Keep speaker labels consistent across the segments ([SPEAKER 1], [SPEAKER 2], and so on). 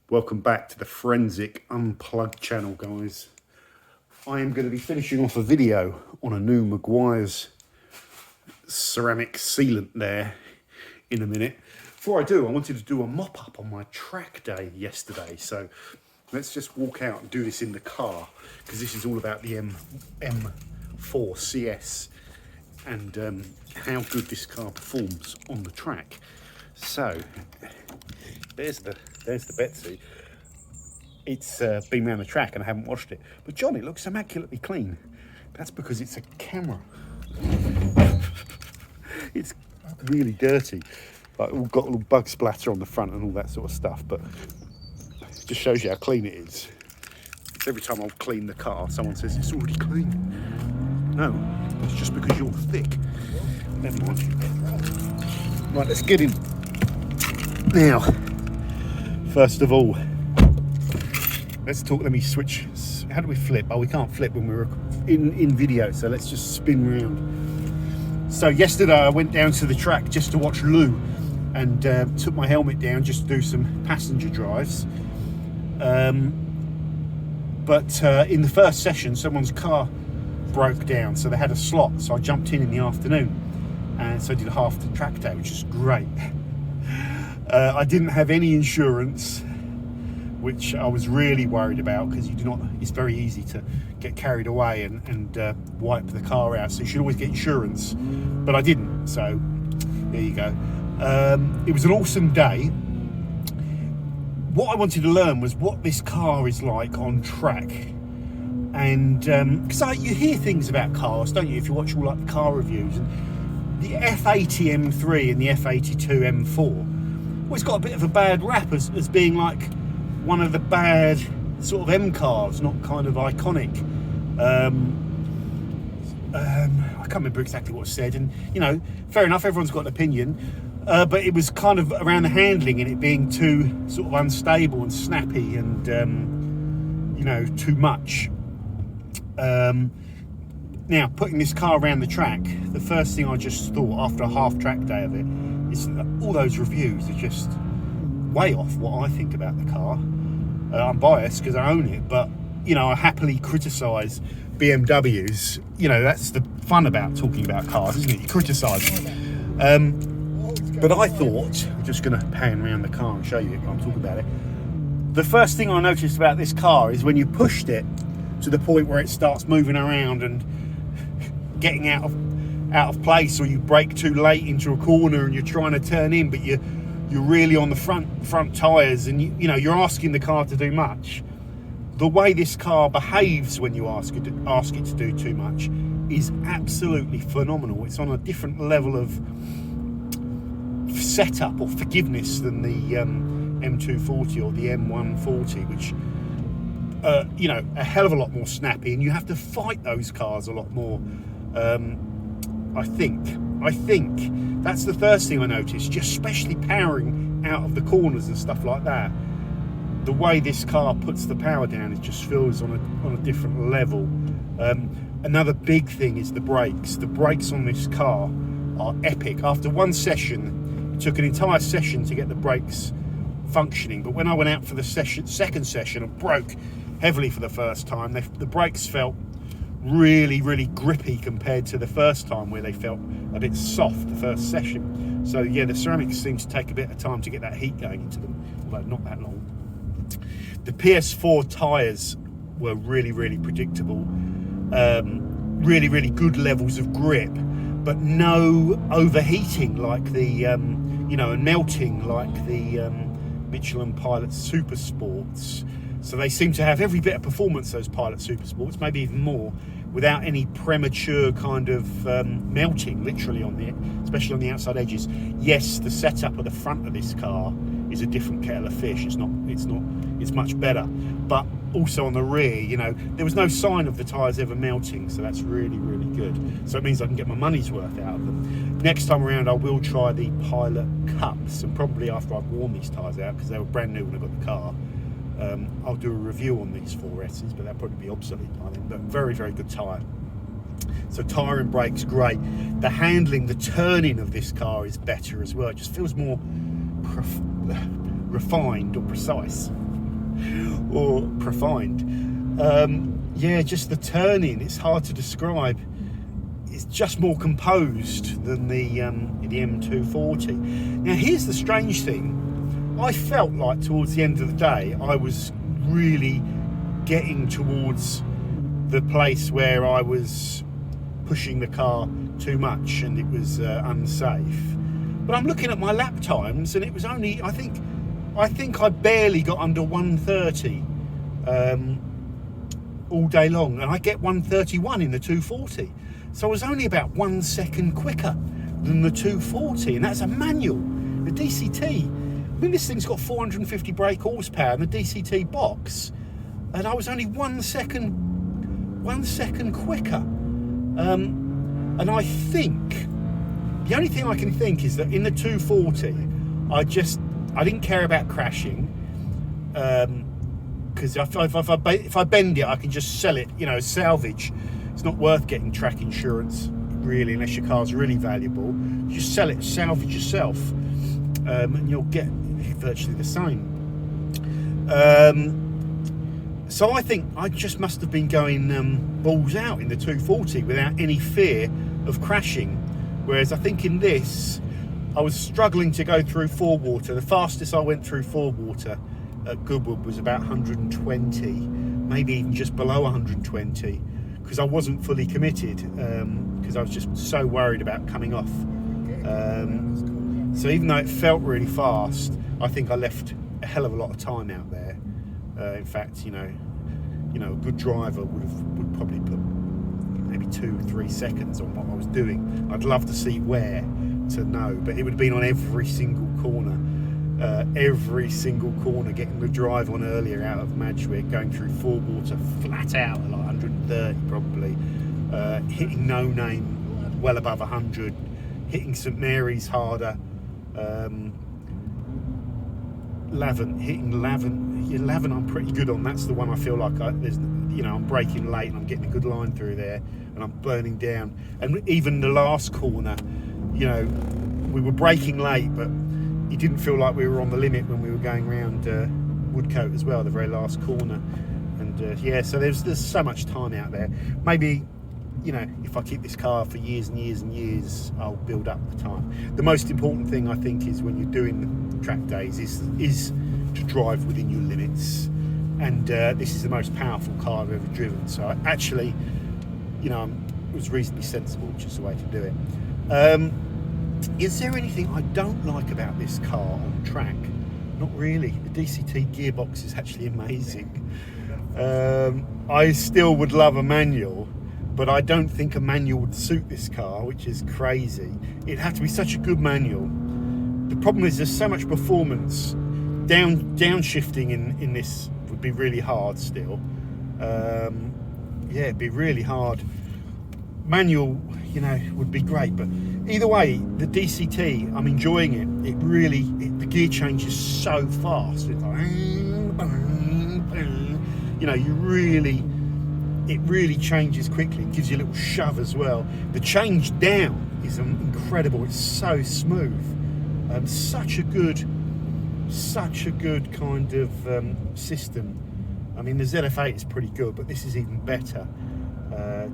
[SPEAKER 1] Welcome back to the Forensic Unplugged channel, guys. I am going to be finishing off a video on a new Maguire's ceramic sealant there in a minute. Before I do, I wanted to do a mop-up on my track day yesterday. So let's just walk out and do this in the car, because this is all about the M4 CS and how good this car performs on the track. So there's the Betsy. It's been around the track and I haven't washed it. But John, it looks immaculately clean. That's because it's a camera. It's really dirty. Like, we've got a little bug splatter on the front and all that sort of stuff. But it just shows you how clean it is. It's every time I'll clean the car, someone says it's already clean. No, it's just because you're thick. Never mind. Right, let's get in. Now, first of all, let's talk. Let me switch. How do we flip? Oh, we can't flip when we're in video, so let's just spin round. So yesterday I went down to the track just to watch Lou and took my helmet down just to do some passenger drives. But in the first session, someone's car broke down, so they had a slot. So I jumped in the afternoon, and so I did half the track day, which is great. I didn't have any insurance, which I was really worried about, because it's very easy to get carried away and wipe the car out, so you should always get insurance, but I didn't, so there you go. It was an awesome day. What I wanted to learn was what this car is like on track, and because you hear things about cars, don't you, if you watch all like the car reviews, and the F80 M3 and the F82 M4, well, it's got a bit of a bad rap as being like one of the bad sort of M cars, not kind of iconic. I can't remember exactly what was said, and fair enough, everyone's got an opinion, but it was kind of around the handling and it being too sort of unstable and snappy and too much. Now, putting this car around the track, the first thing I just thought after a half track day of it is that all those reviews are just way off what I think about the car. I'm biased because I own it, but I happily criticise BMWs. That's the fun about talking about cars, isn't it? You criticise them. But I thought, I'm just going to pan around the car and show you while I'm talking about it. The first thing I noticed about this car is when you pushed it to the point where it starts moving around and getting out of place, or you brake too late into a corner and you're trying to turn in, but you're really on the front tyres, and you're asking the car to do much. The way this car behaves when you ask it to do too much is absolutely phenomenal. It's on a different level of setup or forgiveness than the M240 or the M140, which a hell of a lot more snappy, and you have to fight those cars a lot more. I think that's the first thing I noticed, just especially powering out of the corners and stuff like that. The way this car puts the power down, it just feels on a different level. Another big thing is the brakes. The brakes on this car are epic. After one session, it took an entire session to get the brakes functioning, but when I went out for the second session and broke heavily for the first time, the brakes felt really, really grippy compared to the first time, where they felt a bit soft the first session. So yeah, the ceramics seems to take a bit of time to get that heat going into them, although not that long. The PS4 tyres were really, really predictable, really, really good levels of grip, but no overheating like the and melting like the Michelin Pilot Super Sports. So they seem to have every bit of performance, those Pilot Super Sports, maybe even more, without any premature kind of melting, literally especially on the outside edges. Yes, the setup at the front of this car is a different kettle of fish. It's much better. But also on the rear, there was no sign of the tyres ever melting, so that's really, really good. So it means I can get my money's worth out of them. Next time around, I will try the Pilot Cups, and probably after I've worn these tyres out, because they were brand new when I got the car. I'll do a review on these 4S's, but they'll probably be obsolete by then. But very, very good tyre. So tyre and brakes, great. The handling, the turning of this car is better as well. It just feels more refined or precise. or profined. Yeah, just the turning, it's hard to describe. It's just more composed than the M240. Now here's the strange thing. I felt like towards the end of the day I was really getting towards the place where I was pushing the car too much and it was unsafe. But I'm looking at my lap times and it was only, I think I barely got under 130 all day long, and I get 131 in the 240. So I was only about 1 second quicker than the 240, and that's a manual. The DCT, I mean, this thing's got 450 brake horsepower in the DCT box, and I was only 1 second quicker. And I think the only thing I can think is that in the 240, I didn't care about crashing, because if I bend it, I can just sell it, salvage. It's not worth getting track insurance really, unless your car's really valuable. You just sell it, salvage yourself, and you'll get virtually the same. So I think I just must have been going balls out in the 240 without any fear of crashing, whereas I think in this I was struggling to go through 4-water. The fastest I went through 4-water at Goodwood was about 120, maybe even just below 120, because I wasn't fully committed, because I was just so worried about coming off. So even though it felt really fast, I think I left a hell of a lot of time out there. In fact, a good driver would probably put maybe 2-3 seconds on what I was doing. I'd love to see where to know, but it would have been on every single corner, getting the drive on earlier out of Madgewick, going through 4-water flat out at like 130 probably, hitting No Name well above 100, hitting St Mary's harder, Lavin I'm pretty good on. That's the one I feel like I'm braking late and I'm getting a good line through there and I'm burning down. And even the last corner, we were braking late, but it didn't feel like we were on the limit when we were going around Woodcote as well, the very last corner. And so there's so much time out there. Maybe, if I keep this car for years and years and years, I'll build up the time. The most important thing I think is when you're doing track days is to drive within your limits. And this is the most powerful car I've ever driven. So actually, it was reasonably sensible, which is the way to do it. Is there anything I don't like about this car on track? Not really. The DCT gearbox is actually amazing. I still would love a manual, but I don't think a manual would suit this car, which is crazy. It'd have to be such a good manual. The problem is there's so much performance. Downshifting in this would be really hard still. It'd be really hard. Manual, would be great, but either way, the DCT, I'm enjoying it. The gear change is so fast. It's like, it really changes quickly. It gives you a little shove as well. The change down is incredible. It's so smooth. Such a good kind of system. I mean, the ZF8 is pretty good, but this is even better.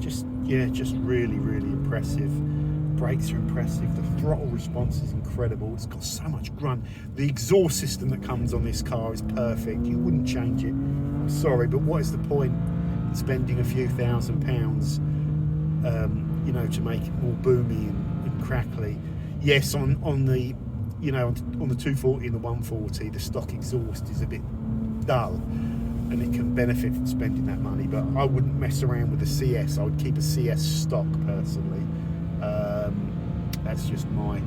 [SPEAKER 1] Just really, really impressive. Brakes are impressive. The throttle response is incredible. It's got so much grunt. The exhaust system that comes on this car is perfect. You wouldn't change it. I'm sorry, but what is the point in spending a few £1,000, to make it more boomy and crackly? Yes, on the 240 and the 140, the stock exhaust is a bit dull, and it can benefit from spending that money, but I wouldn't mess around with the CS. I would keep a CS stock personally. That's just my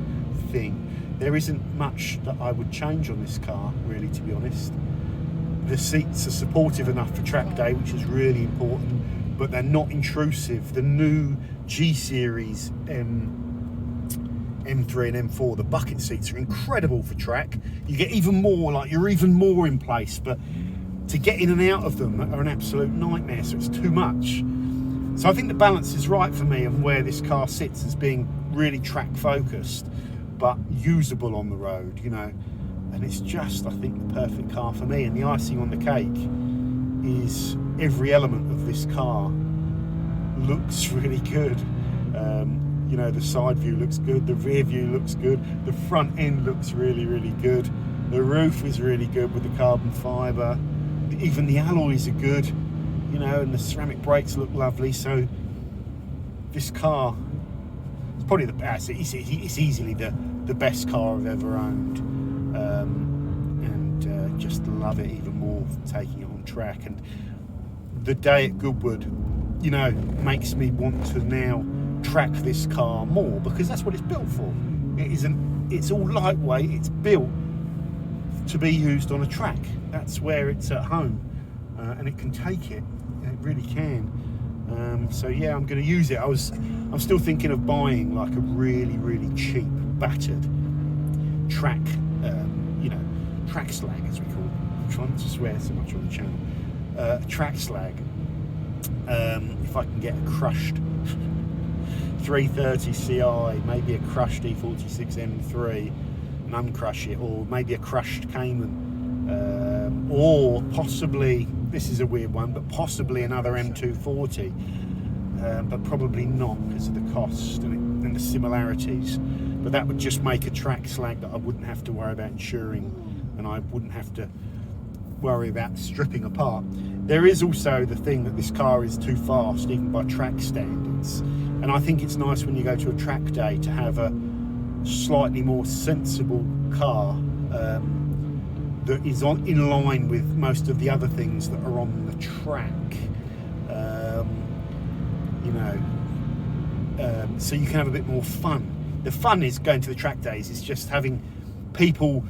[SPEAKER 1] thing. There isn't much that I would change on this car, really, to be honest. The seats are supportive enough for track day, which is really important, but they're not intrusive. The new G Series M3 and M4, the bucket seats are incredible for track. You get even more, you're even more in place, but to get in and out of them are an absolute nightmare, so it's too much. So I think the balance is right for me and where this car sits as being really track focused, but usable on the road, and it's just, I think, the perfect car for me. And the icing on the cake is every element of this car looks really good. You know, the side view looks good, the rear view looks good, the front end looks really, really good, the roof is really good with the carbon fibre, even the alloys are good, you know, and the ceramic brakes look lovely. So this car, it's probably the best, it's easily the best car I've ever owned, and just love it even more taking it on track. And the day at Goodwood, you know, makes me want to now track this car more, because that's what it's built for. It's all lightweight, it's built to be used on a track. That's where it's at home, and it can take it really can. So yeah, I'm going to use it. I'm still thinking of buying like a really, really cheap battered track, you know, track slag as we call it. I'm trying not to swear so much on the channel. Track slag. If I can get a crushed 330 Ci, maybe a crushed E46 M3 and uncrush it, or maybe a crushed Cayman, or possibly, this is a weird one, but possibly another M240, but probably not because of the cost and the similarities. But that would just make a track slag that I wouldn't have to worry about insuring, and I wouldn't have to worry about stripping apart. There is also the thing that this car is too fast, even by track standards. And I think it's nice when you go to a track day to have a slightly more sensible car that is in line with most of the other things that are on the track. You know, so you can have a bit more fun. The fun is going to the track days. It's just having people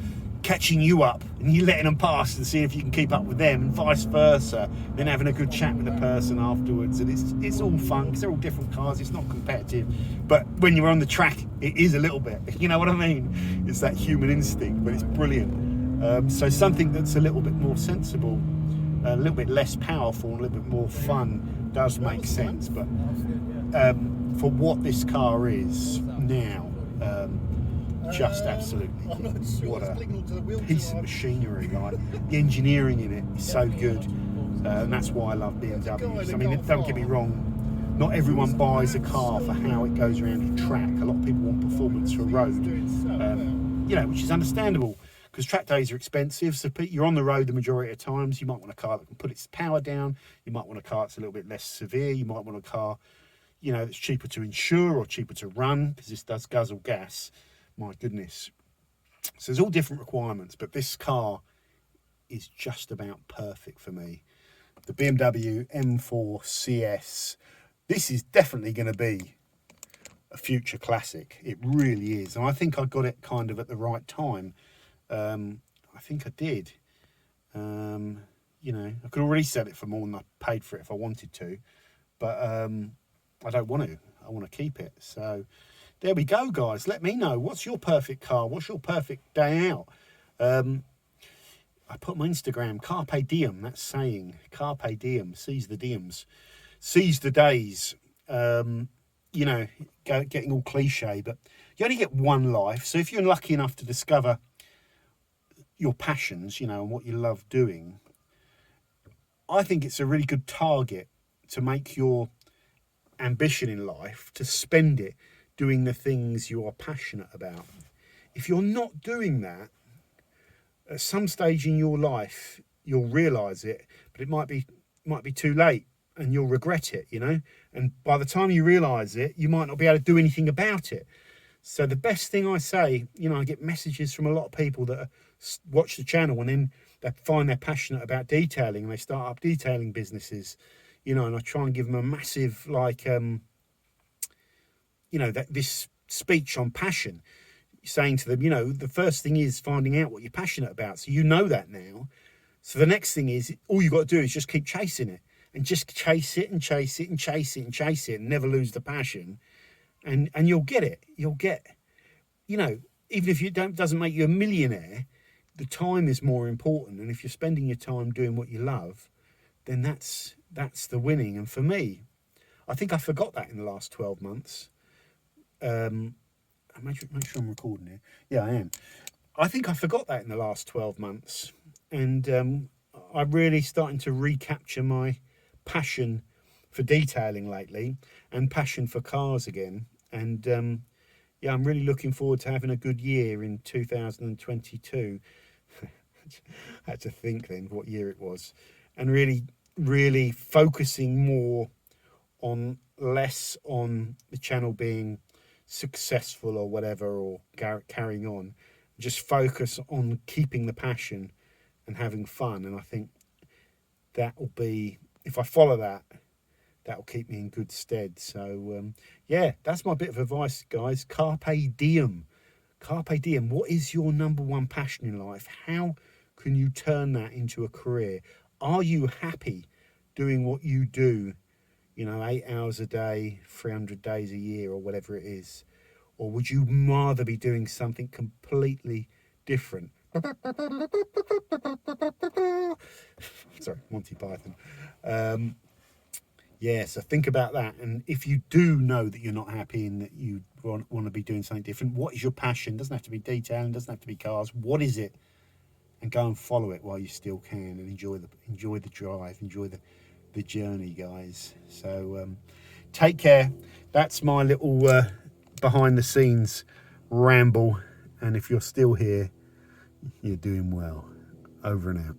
[SPEAKER 1] catching you up and you letting them pass and seeing if you can keep up with them, and vice versa, then having a good chat with the person afterwards. And it's all fun because they're all different cars. It's not competitive, but when you're on the track it is a little bit, you know what I mean? It's that human instinct, but it's brilliant. So something that's a little bit more sensible, a little bit less powerful, a little bit more fun does make sense. But for what this car is now, just absolutely, what a piece of machinery. Like, the engineering in it is so good, and that's why I love BMWs. I mean, don't get me wrong, not everyone buys a car for how it goes around a track. A lot of people want performance for road, you know, which is understandable because track days are expensive. So you're on the road the majority of times. You might want a car that can put its power down. You might want a car that's a little bit less severe. You might want a car, you know, that's cheaper to insure or cheaper to run, because this does guzzle gas. My goodness. So there's all different requirements, but this car is just about perfect for me. The BMW M4 CS. This is definitely going to be a future classic. It really is. And I think I got it kind of at the right time. I think I did. You know, I could already sell it for more than I paid for it if I wanted to. But I don't want to. I want to keep it. So there we go, guys. Let me know. What's your perfect car? What's your perfect day out? I put on my Instagram, Carpe Diem, that's saying. Carpe Diem, seize the diems. Seize the days. You know, getting all cliche, but you only get one life. So if you're lucky enough to discover your passions, you know, and what you love doing, I think it's a really good target to make your ambition in life, to spend it doing the things you are passionate about. If you're not doing that, at some stage in your life, you'll realise it, but it might be too late and you'll regret it, you know? And by the time you realise it, you might not be able to do anything about it. So the best thing I say, you know, I get messages from a lot of people that watch the channel and then they find they're passionate about detailing and they start up detailing businesses, you know, and I try and give them a massive, like, you know, this speech on passion, saying to them, you know, the first thing is finding out what you're passionate about. So you know that now. So the next thing is, all you've got to do is just keep chasing it, and just chase it and chase it and chase it and chase it and never lose the passion. And you'll get it. You'll get, you know, even if doesn't make you a millionaire, the time is more important. And if you're spending your time doing what you love, then that's the winning. And for me, I think I forgot that in the last 12 months. Make sure I'm recording here. Yeah, I am. I think I forgot that in the last 12 months. And I'm really starting to recapture my passion for detailing lately and passion for cars again. And yeah, I'm really looking forward to having a good year in 2022. I had to think then what year it was, and really focusing more on less on the channel being successful or whatever, or carrying on. Just focus on keeping the passion and having fun. And I think that will be, if I follow that, that will keep me in good stead. So yeah, that's my bit of advice, guys. Carpe diem. Carpe diem. What is your number one passion in life? How can you turn that into a career? Are you happy doing what you do, 8 hours a day, 300 days a year, or whatever it is? Or would you rather be doing something completely different? Sorry, Monty Python. Yeah, so think about that. And if you do know that you're not happy and that you want to be doing something different, what is your passion? Doesn't have to be detailing, doesn't have to be cars. What is it? And go and follow it while you still can, and enjoy the drive, enjoy the journey, guys. So take care. That's my little behind the scenes ramble. And if you're still here, you're doing well. Over and out.